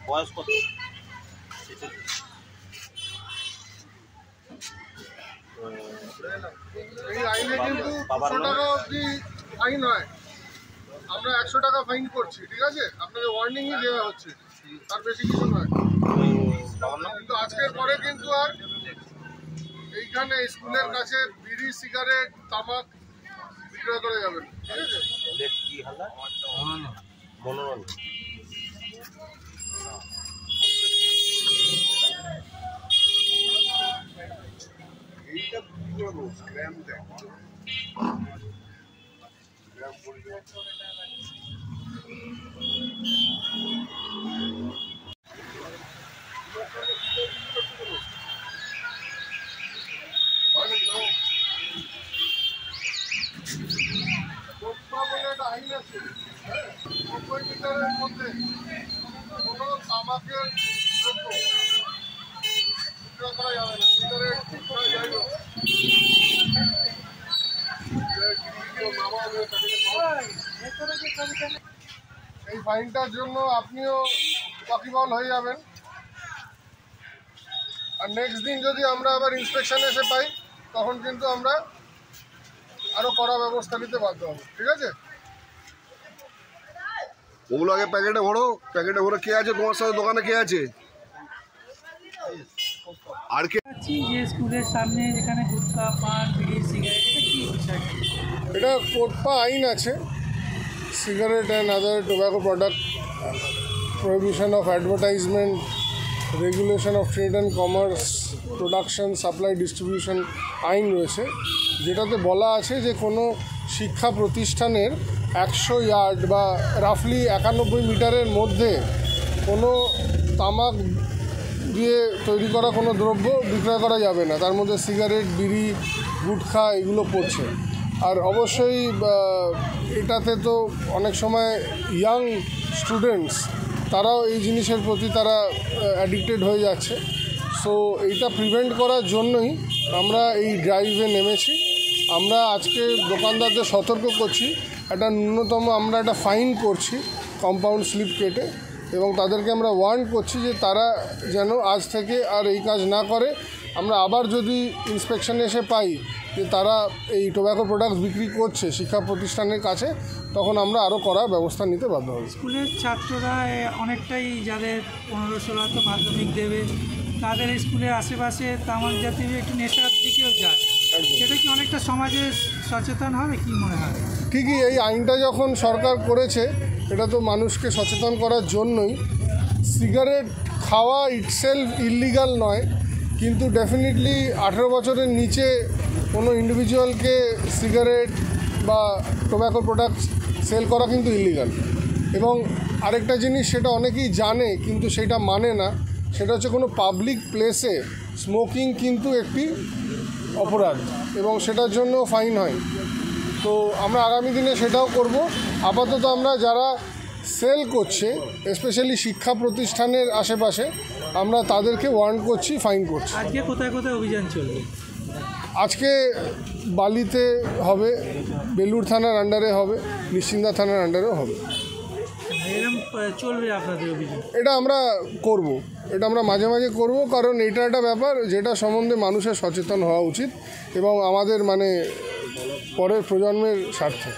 বয়স কত? এই আইনে কিন্তু 200 টাকা অবধি ফাইন হয়। আমরা 100 টাকা ফাইন করছি, ঠিক আছে? আপনাকে ওয়ার্নিংই দেওয়া হচ্ছে, তার বেশি কিছু নয়। কিন্তু আজকের পরে কিন্তু আর এইখানে স্কুলের কাছে বিড়ি, সিগারেট, তামাক বিক্রয় করা যাবে না, ঠিক আছে? কি হালা? মনোরঞ্জন। এইটা পুরো স্ক্র্যাম দেয়। আইন আছে, 90 মিটারের মধ্যে কোনো তামাকের দ্রব্য বিক্রয় করা যাবে না। সিগারেট বিক্রয় যাবে। এই ফাইনটার জন্য আপনিও ওয়াকিবহাল হয়ে যাবেন। আর নেক্সট দিন যদি আমরা আবার ইন্সপেকশন এসে পাই, তখন কিন্তু আমরা আরো কড়া ব্যবস্থা নিতে বাধ্য হব, ঠিক আছে? ওগুলো আগে প্যাকেটে ভরো, প্যাকেটে ভরে কে আছে তোমার সাথে দোকানে, কে আছে? আর কে? যে স্কুলের সামনে যেখানে গুটখা, পান, বিড়ি, সিগারেট, এটা কি বিষয়? এটা কোটপা আইন আছে, cigarette and other tobacco product prohibition of advertisement, regulation of trade and commerce, production, supply, distribution আইন রয়েছে, যেটাতে বলা আছে যে কোনো শিক্ষা প্রতিষ্ঠানের 100 ইয়ার্ড বা রাফলি 91 মিটারের মধ্যে কোনো তামাক দিয়ে তৈরি করা কোনো দ্রব্য বিক্রয় করা যাবে না। তার মধ্যে সিগারেট, বিড়ি, গুটখা এগুলো পড়ছে। আর অবশ্যই এটাতে তো অনেক সময় ইয়াং স্টুডেন্টস তারাও এই জিনিসের প্রতি তারা অ্যাডিক্টেড হয়ে যাচ্ছে। সো এইটা প্রিভেন্ট করার জন্যই আমরা এই ড্রাইভে নেমেছি। আমরা আজকে দোকানদারদের সতর্ক করছি, একটা ন্যূনতম আমরা একটা ফাইন করছি কম্পাউন্ড স্লিপ কেটে, এবং তাদেরকে আমরা ওয়ার্ন করছি যে তারা যেন আজ থেকে আর এই কাজ না করে। আমরা আবার যদি ইন্সপেকশনে এসে পাই যে তারা এই টোব্যাকো প্রোডাক্টস বিক্রি করছে শিক্ষা প্রতিষ্ঠানের কাছে, তখন আমরা আরও কড়া ব্যবস্থা নিতে বাধ্য হব। স্কুলের ছাত্ররা অনেকটাই যাদের 15-16 তো মাধ্যমিক দেবে, তাদের স্কুলের আশেপাশে তামাক জাতীয় একটু নেশার দিকেও যায়, সেটা কি অনেকটা সমাজে সচেতন হবে কি মনে হয়? ঠিকই, এই আইনটা যখন সরকার করেছে এটা তো মানুষকে সচেতন করার জন্যই। সিগারেট খাওয়া ইটসেলফ ইললিগাল নয়, কিন্তু ডেফিনেটলি 18 বছরের নিচে কোনো ইন্ডিভিজুয়ালকে সিগারেট বা টোব্যাকো প্রোডাক্টস সেল করা কিন্তু ইললিগাল। এবং আরেকটা জিনিস, সেটা অনেকেই জানে কিন্তু সেটা মানে না, সেটা হচ্ছে কোনো পাবলিক প্লেসে স্মোকিং কিন্তু একটি অপরাধ এবং সেটার জন্য ফাইন হয়। তো আমরা আগামী দিনে সেটাও করব। আপাতত আমরা যারা সেল করছে স্পেশালি শিক্ষা প্রতিষ্ঠানের আশেপাশে, আমরা তাদেরকে ওয়ার্ন করছি, ফাইন করছি। আজকে কোথায় কোথায় অভিযান চলবে? আজকে বালিতে হবে, বেলুড় থানার আন্ডারে হবে, নিশ্চিন্দা থানার আন্ডারেও হবে। এরকম চলবে আপনাদের অভিযান? এটা আমরা করব, এটা আমরা মাঝে মাঝে করব, কারণ এটা একটা ব্যাপার যেটা সম্বন্ধে মানুষের সচেতন হওয়া উচিত এবং আমাদের পরের প্রজন্মের স্বার্থে।